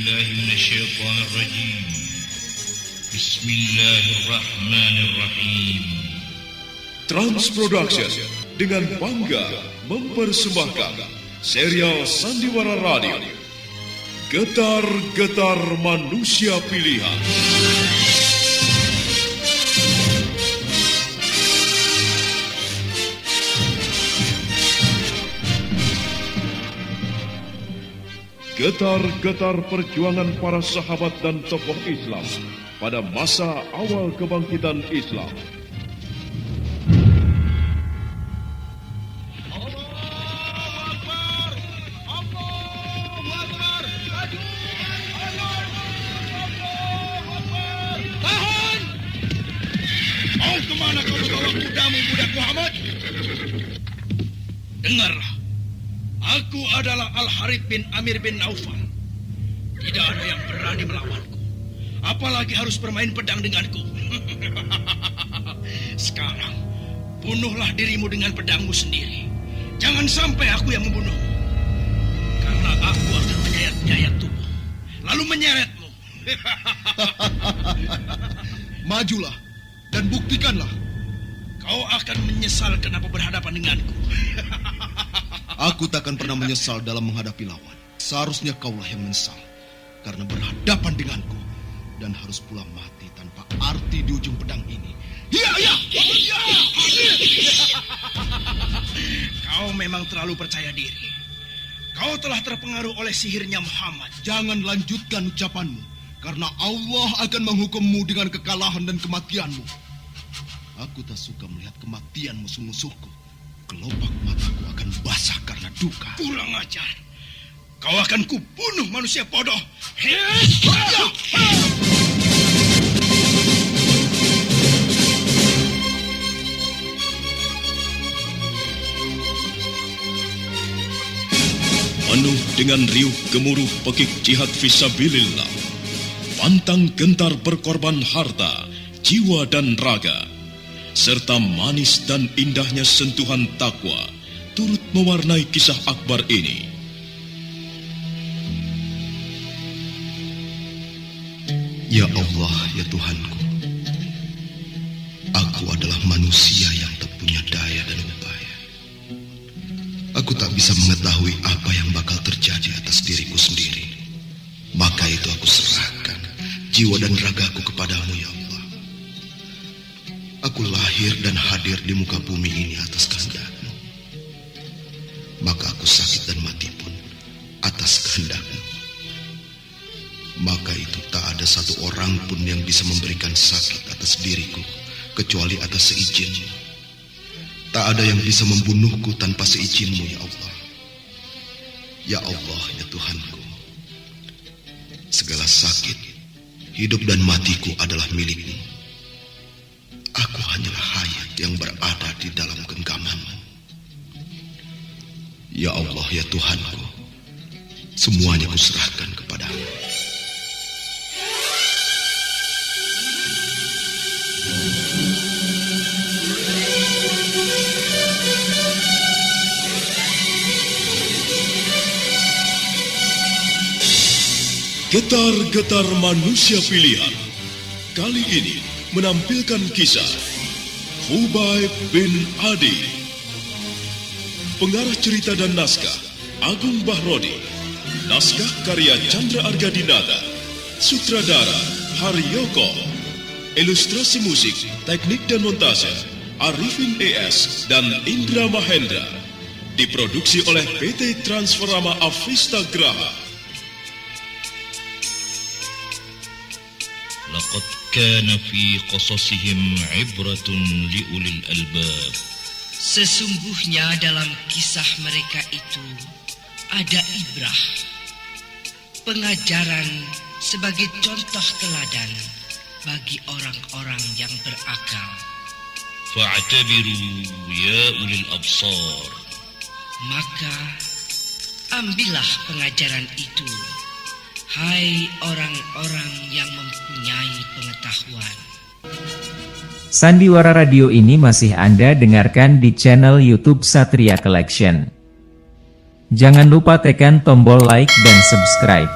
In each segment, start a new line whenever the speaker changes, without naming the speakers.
بالله من الشيطان الرجيم. بسم الله الرحمن الرحيم.
Trans Production dengan bangga mempersembahkan serial Sandiwara Radio Getar-Getar Manusia Pilihan. Getar-getar perjuangan para sahabat dan tokoh Islam pada masa awal kebangkitan Islam.
Tahan! Mau kemana kau membawa kudamu, budak Muhammad? Dengarlah, aku adalah Al-Harith bin Amir bin Naufal. Tidak ada yang berani melawanku, apalagi harus bermain pedang denganku. Sekarang, bunuhlah dirimu dengan pedangmu sendiri. Jangan sampai aku yang membunuhmu. Karena aku akan menyayat-nyayat tubuh, lalu menyeretmu. Majulah dan buktikanlah. Kau akan menyesal kenapa berhadapan denganku.
Aku takkan pernah menyesal dalam menghadapi lawan. Seharusnya kaulah yang menyesal karena berhadapan denganku dan harus pula mati tanpa arti di ujung pedang ini.
Ya. Kau memang terlalu percaya diri. Kau telah terpengaruh oleh sihirnya Muhammad.
Jangan lanjutkan ucapanmu, karena Allah akan menghukummu dengan kekalahan dan kematianmu. Aku tak suka melihat kematian musuh-musuhku. Kelopak mataku akan basah karena duka.
Kurang ajar. Kau akan kubunuh, manusia bodoh.
Penuh dengan riuh gemuruh pekik jihad fisabilillah, pantang gentar berkorban harta, jiwa dan raga, serta manis dan indahnya sentuhan takwa turut mewarnai kisah akbar ini.
Ya Allah, ya Tuhanku, aku adalah manusia yang tak punya daya dan upaya. Aku tak bisa mengetahui apa yang bakal terjadi atas diriku sendiri. Maka itu aku serahkan jiwa dan ragaku kepadamu, ya Allah. Aku lahir dan hadir di muka bumi ini atas kehendak-Mu. Maka aku sakit dan mati pun atas kehendak-Mu. Maka itu tak ada satu orang pun yang bisa memberikan sakit atas diriku kecuali atas seizin-Mu. Tak ada yang bisa membunuhku tanpa seizin-Mu, ya Allah. Ya Allah, ya Tuhanku, segala sakit, hidup dan matiku adalah milik-Mu. Aku hanyalah hayat yang berada di dalam genggaman-Mu. Ya Allah, ya Tuhanku, semuanya kuserahkan kepadamu.
Getar-getar Manusia Pilihan kali ini menampilkan kisah Khubayb bin Adi. Pengarah cerita dan naskah Agung Bahrodi. Naskah karya Chandra Argadinata. Sutradara Haryoko. Ilustrasi musik, teknik dan montase Arifin ES dan Indra Mahendra. Diproduksi oleh PT Transforama Avista Graha.
لقد كان في قصصهم عبرة لأولي الألباب.
Sesungguhnya dalam kisah mereka itu ada ibrah, pengajaran sebagai contoh teladan bagi orang-orang yang berakal.
فاعتبروا يا أولي الأبصار.
Maka ambillah pengajaran itu, hai orang-orang yang mempunyai pengetahuan.
Sandiwara Radio ini masih Anda dengarkan di channel YouTube Satria Collection. Jangan lupa tekan tombol like dan subscribe.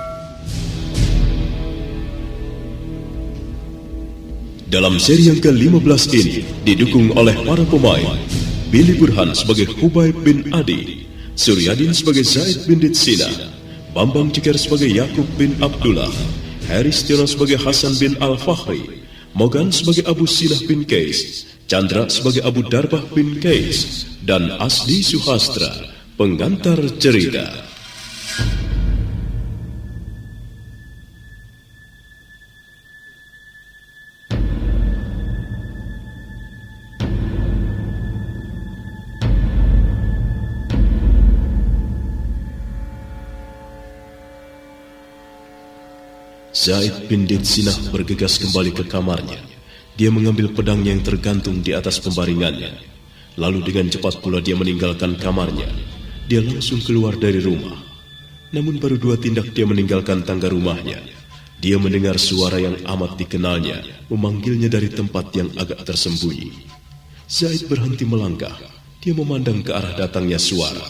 Dalam seri yang ke-15 ini didukung oleh para pemain Billy Burhan sebagai Hubaib bin Adi, Suryadin sebagai Zaid bin Ditsina, Bambang Cikar sebagai Yakub bin Abdullah, Haris Tiono sebagai Hasan bin Al-Fahri, Mogan sebagai Abu Sinah bin Kais, Chandra sebagai Abu Darbah bin Kais, dan Asdi Suhastra, pengantar cerita. Zaid bin Ditsinah bergegas kembali ke kamarnya. Dia mengambil pedangnya yang tergantung di atas pembaringannya. Lalu dengan cepat pula dia meninggalkan kamarnya. Dia langsung keluar dari rumah. Namun baru 2 tindak dia meninggalkan tangga rumahnya, dia mendengar suara yang amat dikenalnya memanggilnya dari tempat yang agak tersembunyi. Zaid berhenti melangkah. Dia memandang ke arah datangnya suara.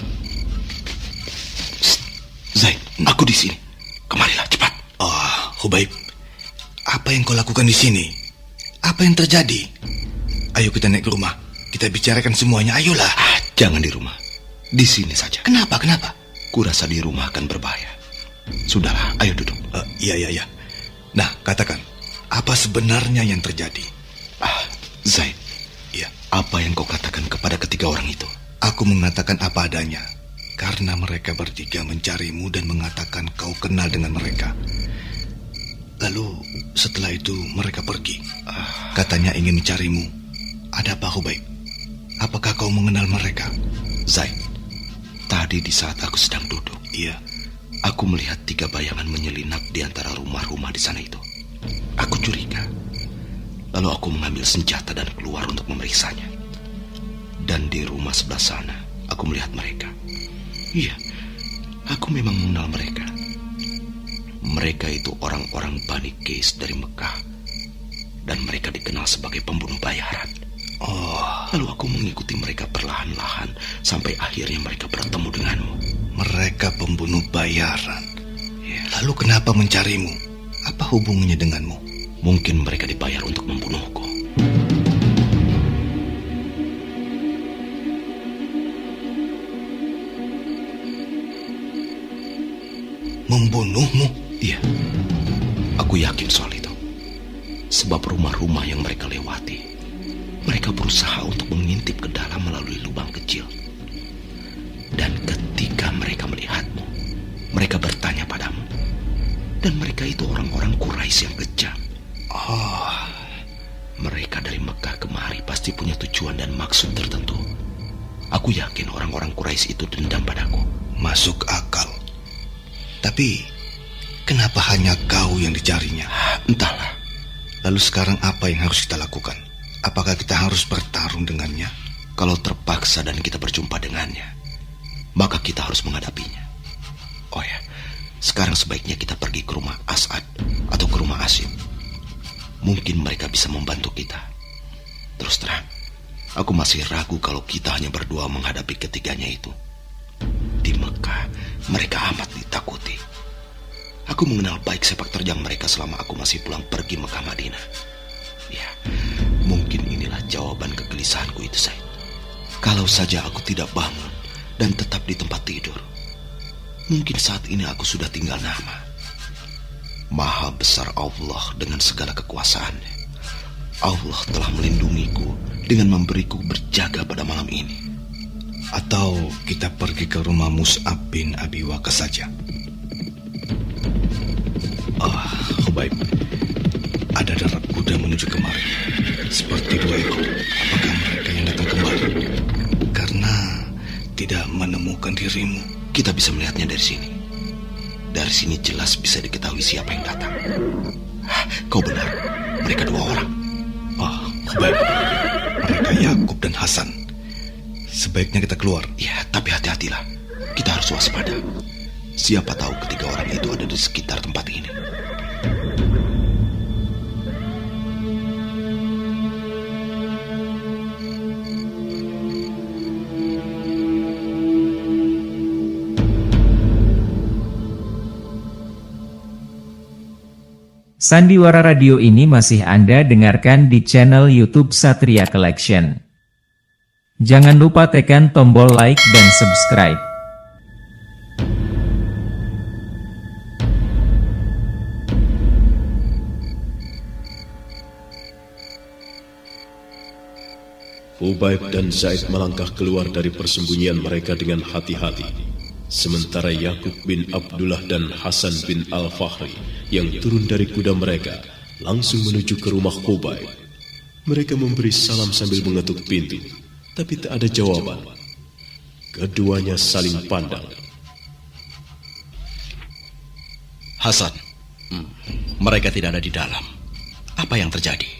Zaid, aku di sini. Kemarilah cepat. Hubaib, apa yang kau lakukan di sini? Apa yang terjadi? Ayo kita naik ke rumah. Kita bicarakan semuanya, ayolah. Jangan di rumah. Di sini saja. Kenapa? Kurasa di rumah akan berbahaya. Sudahlah, ayo duduk. Iya. Nah, katakan, apa sebenarnya yang terjadi? Zaid, ya, apa yang kau katakan kepada ketiga orang itu? Aku mengatakan apa adanya, karena mereka bertiga mencarimu dan mengatakan kau kenal dengan mereka. Lalu setelah itu mereka pergi. Katanya ingin mencarimu. Ada apa, Hubaib? Apakah kau mengenal mereka? Zaid, tadi di saat aku sedang duduk, iya, aku melihat 3 bayangan menyelinap di antara rumah-rumah di sana itu. Aku curiga. Lalu aku mengambil senjata dan keluar untuk memeriksanya. Dan di rumah sebelah sana, aku melihat mereka. Iya, aku memang mengenal mereka. Mereka itu orang-orang Bani Qais dari Mekah. Dan mereka dikenal sebagai pembunuh bayaran. Lalu aku mengikuti mereka perlahan-lahan sampai akhirnya mereka bertemu denganmu. Mereka pembunuh bayaran? Ya. Lalu kenapa mencarimu? Apa hubungannya denganmu? Mungkin mereka dibayar untuk membunuhku. Membunuhmu? Iya, aku yakin soal itu. Sebab rumah-rumah yang mereka lewati, mereka berusaha untuk mengintip ke dalam melalui lubang kecil. Dan ketika mereka melihatmu, mereka bertanya padamu. Dan mereka itu orang-orang Quraisy yang kejam. Mereka dari Mekah kemari pasti punya tujuan dan maksud tertentu. Aku yakin orang-orang Quraisy itu dendam padaku. Masuk akal. Tapi kenapa hanya kau yang dicarinya? Entahlah. Lalu sekarang apa yang harus kita lakukan? Apakah kita harus bertarung dengannya? Kalau terpaksa dan kita berjumpa dengannya, maka kita harus menghadapinya. Oh ya, sekarang sebaiknya kita pergi ke rumah As'ad atau ke rumah Asim. Mungkin mereka bisa membantu kita. Terus terang, aku masih ragu kalau kita hanya berdua menghadapi ketiganya itu. Di Mekah, mereka amat ditakuti. Aku mengenal baik sepak terjang mereka selama aku masih pulang pergi Mekah Madinah. Ya, mungkin inilah jawaban kegelisahanku itu, Zaid. Kalau saja aku tidak bangun dan tetap di tempat tidur, mungkin saat ini aku sudah tinggal nama. Maha besar Allah dengan segala kekuasaannya. Allah telah melindungiku dengan memberiku berjaga pada malam ini. Atau kita pergi ke rumah Mus'ab bin Abi Waqqas saja. Hubaib, ada derap kuda menuju kemari. Seperti 2 ekor. Apakah mereka yang datang kembali? Karena tidak menemukan dirimu. Kita bisa melihatnya dari sini. Dari sini jelas bisa diketahui siapa yang datang. Kau benar, mereka 2 orang. Hubaib, mereka Yakub dan Hasan. Sebaiknya kita keluar. Ya, tapi hati-hatilah. Kita harus waspada. Siapa tahu ketiga orang itu ada di sekitar tempat ini.
Sandiwara radio ini masih Anda dengarkan di channel YouTube Satria Collection. Jangan lupa tekan tombol like dan subscribe.
Hubaib dan Zaid melangkah keluar dari persembunyian mereka dengan hati-hati. Sementara Yakub bin Abdullah dan Hasan bin Al-Fahri yang turun dari kuda mereka langsung menuju ke rumah Hubaib. Mereka memberi salam sambil mengetuk pintu, tapi tak ada jawaban. Keduanya saling pandang.
Hasan, mereka tidak ada di dalam. Apa yang terjadi?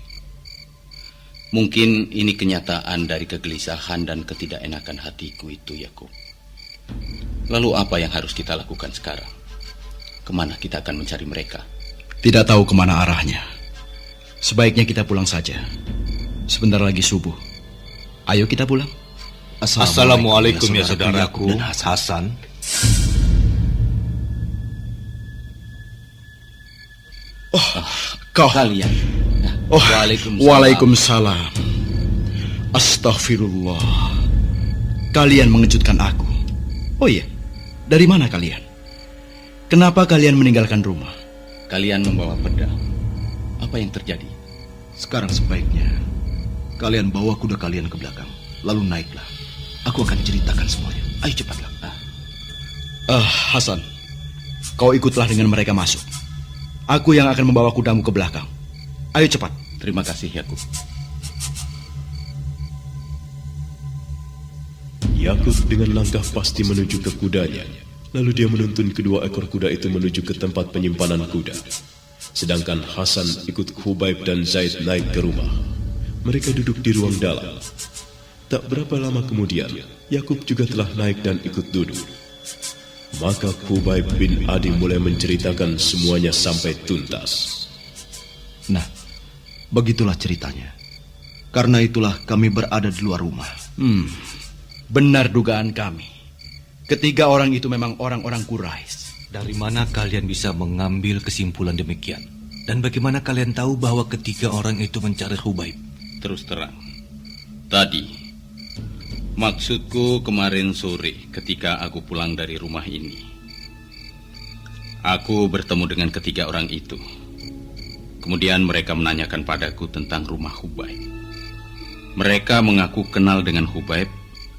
Mungkin ini kenyataan dari kegelisahan dan ketidakenakan hatiku itu, Yakub. Lalu apa yang harus kita lakukan sekarang? Kemana kita akan mencari mereka?
Tidak tahu kemana arahnya. Sebaiknya kita pulang saja. Sebentar lagi subuh. Ayo kita pulang.
Assalamualaikum ya saudaraku Hasan.
Kau.
Kalian.
Waalaikumsalam. Astaghfirullah. Kalian mengejutkan aku. Oh iya, dari mana kalian? Kenapa kalian meninggalkan rumah?
Kalian membawa pedang. Apa yang terjadi?
Sekarang sebaiknya kalian bawa kuda kalian ke belakang, lalu naiklah. Aku akan ceritakan semuanya. Ayo cepatlah. Hasan, kau ikutlah dengan mereka masuk. Aku yang akan membawa kudamu ke belakang. Ayo cepat.
Terima kasih, Yakub.
Yakub dengan langkah pasti menuju ke kudanya. Lalu dia menuntun kedua ekor kuda itu menuju ke tempat penyimpanan kuda. Sedangkan Hasan ikut Hubaib dan Zaid naik ke rumah. Mereka duduk di ruang dalam. Tak berapa lama kemudian, Yakub juga telah naik dan ikut duduk. Maka Hubaib bin Adi mulai menceritakan semuanya sampai tuntas.
Nah, begitulah ceritanya. Karena itulah kami berada di luar rumah. Benar dugaan kami. Ketiga orang itu memang orang-orang Quraisy.
Dari mana kalian bisa mengambil kesimpulan demikian? Dan bagaimana kalian tahu bahwa ketiga orang itu mencari Hubaib?
Terus terang. Tadi, maksudku kemarin sore ketika aku pulang dari rumah ini. Aku bertemu dengan ketiga orang itu. Kemudian mereka menanyakan padaku tentang rumah Hubaib. Mereka mengaku kenal dengan Hubaib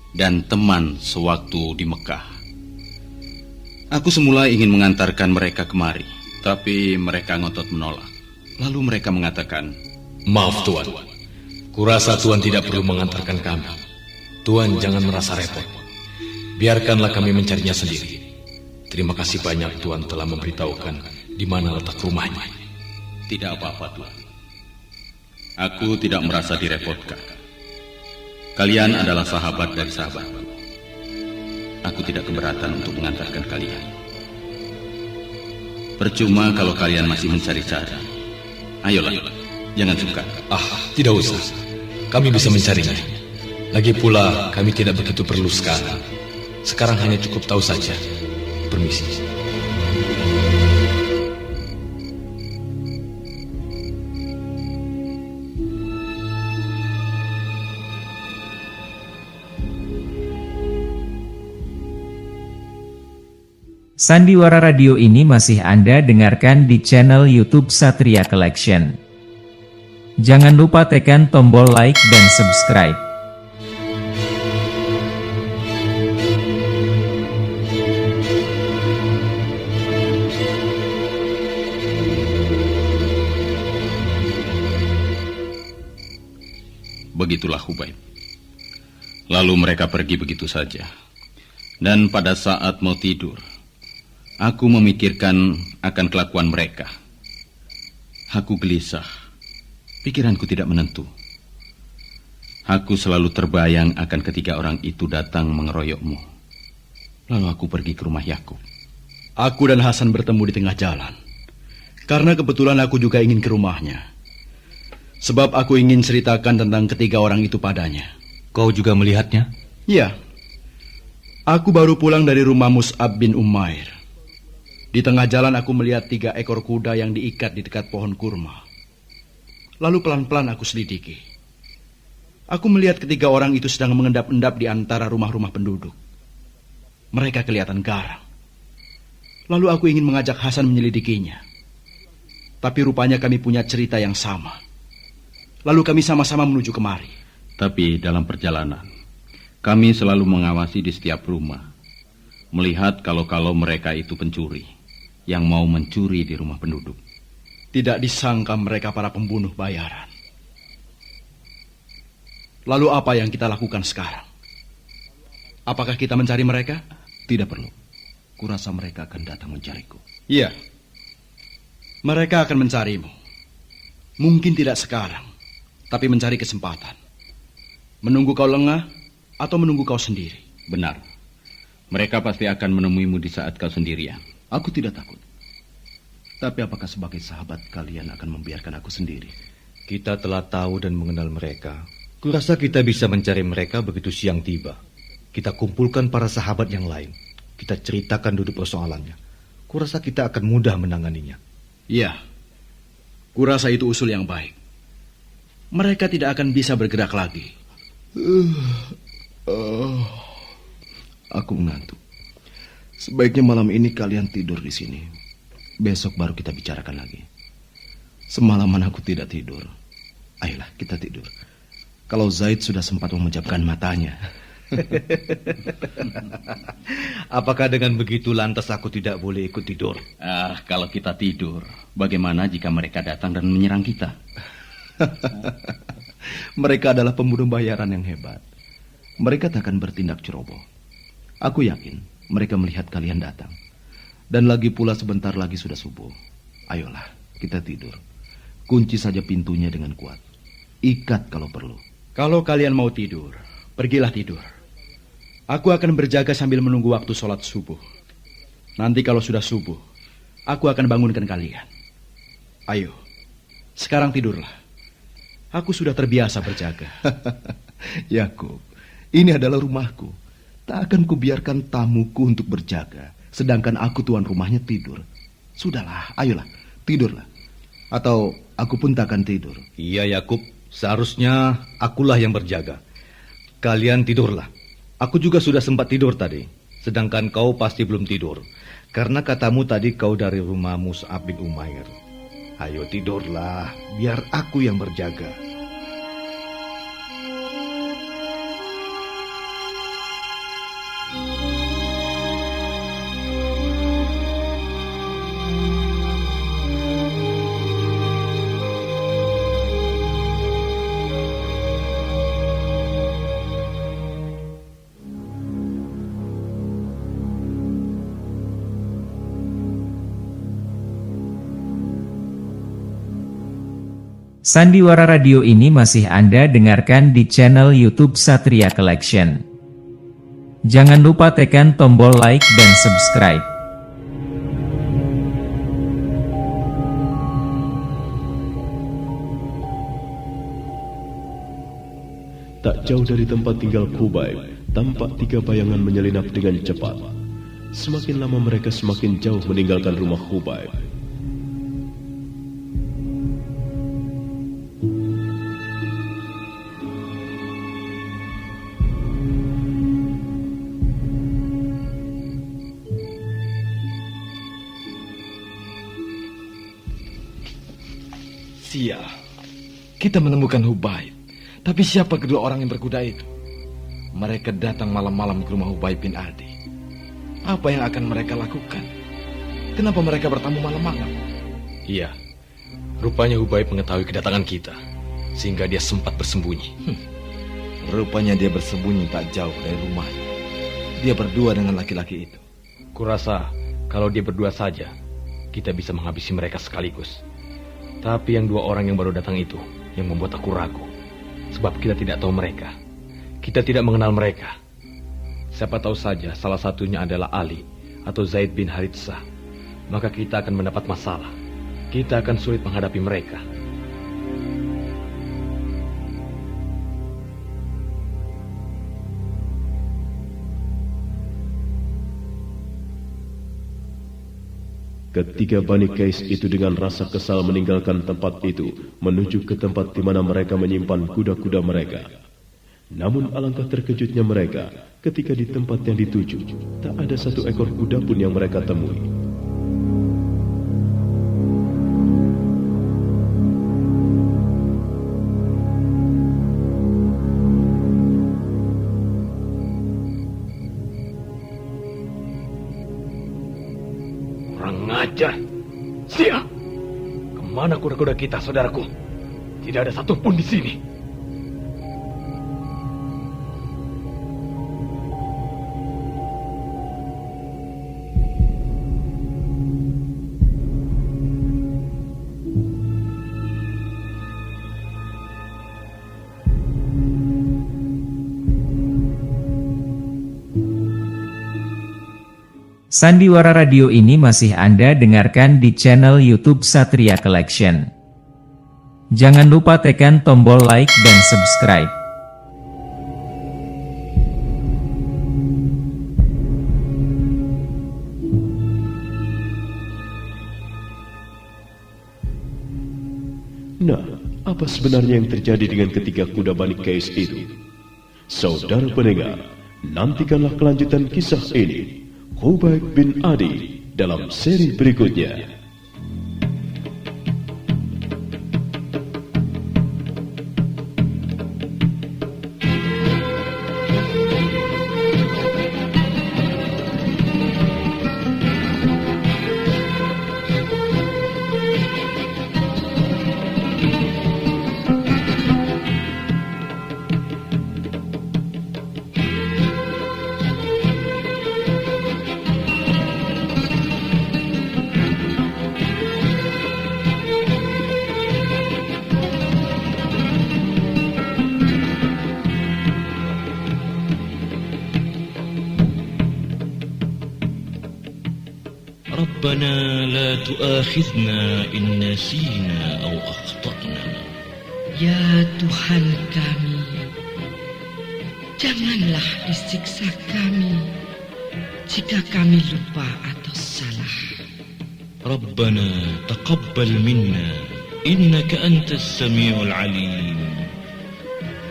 dan teman sewaktu di Mekah. Aku semula ingin mengantarkan mereka kemari, tapi mereka ngotot menolak. Lalu mereka mengatakan,
Maaf Tuan, kurasa Tuan tidak perlu mengantarkan kami. Tuan jangan merasa repot. Biarkanlah kami mencarinya sendiri. Terima kasih banyak Tuan telah memberitahukan di mana letak rumahnya.
tidak apa-apa Tuan. Aku tidak merasa direpotkan. Kalian adalah sahabat dari sahabatku. Aku tidak keberatan untuk mengantarkan kalian. Percuma kalau kalian masih mencari-cari. Ayolah, jangan sungkan.
Tidak usah. Kami bisa mencarinya. Lagi pula kami tidak begitu perlu sekarang. Sekarang hanya cukup tahu saja. Permisi.
Sandiwara radio ini masih Anda dengarkan di channel YouTube Satria Collection. Jangan lupa tekan tombol like dan subscribe.
Begitulah Hubaib. Lalu mereka pergi begitu saja. Dan pada saat mau tidur, aku memikirkan akan kelakuan mereka. Aku gelisah. Pikiranku tidak menentu. Aku selalu terbayang akan ketiga orang itu datang mengeroyokmu. Lalu aku pergi ke rumah Yakub.
Aku dan Hasan bertemu di tengah jalan. Karena kebetulan aku juga ingin ke rumahnya. Sebab aku ingin ceritakan tentang ketiga orang itu padanya.
Kau juga melihatnya?
Ya. Aku baru pulang dari rumah Mus'ab bin Umair. Di tengah jalan aku melihat 3 ekor kuda yang diikat di dekat pohon kurma. Lalu pelan-pelan aku selidiki. Aku melihat ketiga orang itu sedang mengendap-endap di antara rumah-rumah penduduk. Mereka kelihatan garang. Lalu aku ingin mengajak Hasan menyelidikinya. Tapi rupanya kami punya cerita yang sama. Lalu kami sama-sama menuju kemari.
Tapi dalam perjalanan, kami selalu mengawasi di setiap rumah, melihat kalau-kalau mereka itu pencuri yang mau mencuri di rumah penduduk.
Tidak disangka mereka para pembunuh bayaran. Lalu apa yang kita lakukan sekarang? Apakah kita mencari mereka?
Tidak perlu. Kurasa mereka akan datang mencariku.
Iya. Mereka akan mencarimu. Mungkin tidak sekarang, tapi mencari kesempatan. Menunggu kau lengah atau menunggu kau sendiri.
Benar. Mereka pasti akan menemuimu di saat kau sendirian.
Aku tidak takut. Tapi apakah sebagai sahabat kalian akan membiarkan aku sendiri?
Kita telah tahu dan mengenal mereka. Kurasa kita bisa mencari mereka begitu siang tiba. Kita kumpulkan para sahabat yang lain. Kita ceritakan duduk persoalannya. Kurasa kita akan mudah menanganinya.
Iya. Kurasa itu usul yang baik. Mereka tidak akan bisa bergerak lagi.
Aku mengantuk. Sebaiknya malam ini kalian tidur di sini. Besok baru kita bicarakan lagi. Semalaman aku tidak tidur. Ayolah kita tidur. Kalau Zaid sudah sempat memejamkan matanya.
Apakah dengan begitu lantas aku tidak boleh ikut tidur?
Kalau kita tidur, bagaimana jika mereka datang dan menyerang kita?
Mereka adalah pembunuh bayaran yang hebat. Mereka tak akan bertindak ceroboh. Aku yakin mereka melihat kalian datang. Dan lagi pula sebentar lagi sudah subuh. Ayolah, kita tidur. Kunci saja pintunya dengan kuat. Ikat kalau perlu.
Kalau kalian mau tidur, pergilah tidur. Aku akan berjaga sambil menunggu waktu sholat subuh. Nanti kalau sudah subuh, aku akan bangunkan kalian. Ayo, sekarang tidurlah. Aku sudah terbiasa berjaga.
Yakub, ini adalah rumahku. Tak akan kubiarkan tamuku untuk berjaga, sedangkan aku tuan rumahnya tidur. Sudahlah, ayolah, tidurlah. Atau aku pun tak akan tidur.
Iya Yakub, seharusnya akulah yang berjaga. Kalian tidurlah. Aku juga sudah sempat tidur tadi. Sedangkan kau pasti belum tidur. Karena katamu tadi kau dari rumah Mus'ab bin Umair. Ayo tidurlah, biar aku yang berjaga.
Sandiwara Radio ini masih Anda dengarkan di channel YouTube Satria Collection. Jangan lupa tekan tombol like dan subscribe.
Tak jauh dari tempat tinggal Khubayb, tampak 3 bayangan menyelinap dengan cepat. Semakin lama mereka semakin jauh meninggalkan rumah Khubayb.
Sia, kita menemukan Hubayb. Tapi siapa kedua orang yang berkuda itu? Mereka datang malam-malam ke rumah Hubayb bin Adi. Apa yang akan mereka lakukan? Kenapa mereka bertamu malam-malam? Iya, rupanya Hubayb mengetahui kedatangan kita, sehingga dia sempat bersembunyi.
Rupanya dia bersembunyi tak jauh dari rumahnya. Dia berdua dengan laki-laki itu.
Kurasa kalau dia berdua saja, kita bisa menghabisi mereka sekaligus. Tapi yang 2 orang yang baru datang itu yang membuat aku ragu. Sebab kita tidak tahu mereka. Kita tidak mengenal mereka. Siapa tahu saja salah satunya adalah Ali atau Zaid bin Haritsah. Maka kita akan mendapat masalah. Kita akan sulit menghadapi mereka.
Ketiga Bani Qais itu dengan rasa kesal meninggalkan tempat itu menuju ke tempat di mana mereka menyimpan kuda-kuda mereka. Namun alangkah terkejutnya mereka ketika di tempat yang dituju tak ada satu ekor kuda pun yang mereka temui.
Kurang ajar. Sia! Kemana kuda-kuda kita, saudaraku? Tidak ada satupun di sini.
Sandiwara Radio ini masih Anda dengarkan di channel YouTube Satria Collection. Jangan lupa tekan tombol like dan subscribe.
Nah, apa sebenarnya yang terjadi dengan ketiga kuda Bani Qais itu? Saudara pendengar, nantikanlah kelanjutan kisah ini. Khubayb bin Adi dalam seri berikutnya.
ربنا لا تؤاخذنا إن نسينا أو أخطأنا.
Ya Tuhan kami, janganlah disiksa kami jika kami lupa atau salah.
ربنا تقبل منا إنك أنت السميع العليم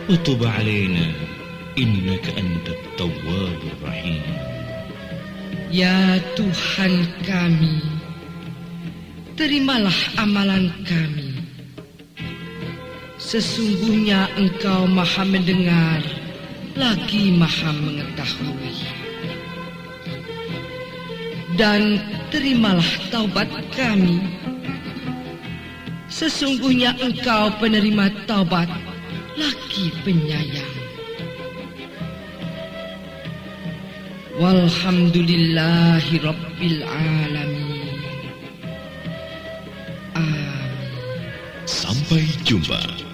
وتب علينا إنك أنت التواب الرحيم.
Ya Tuhan kami, terimalah amalan kami. Sesungguhnya Engkau Maha mendengar, lagi Maha mengetahui. Dan terimalah taubat kami. Sesungguhnya Engkau penerima taubat, lagi penyayang. Walhamdulillahi Rabbil Alamin. Amin.
Sampai jumpa.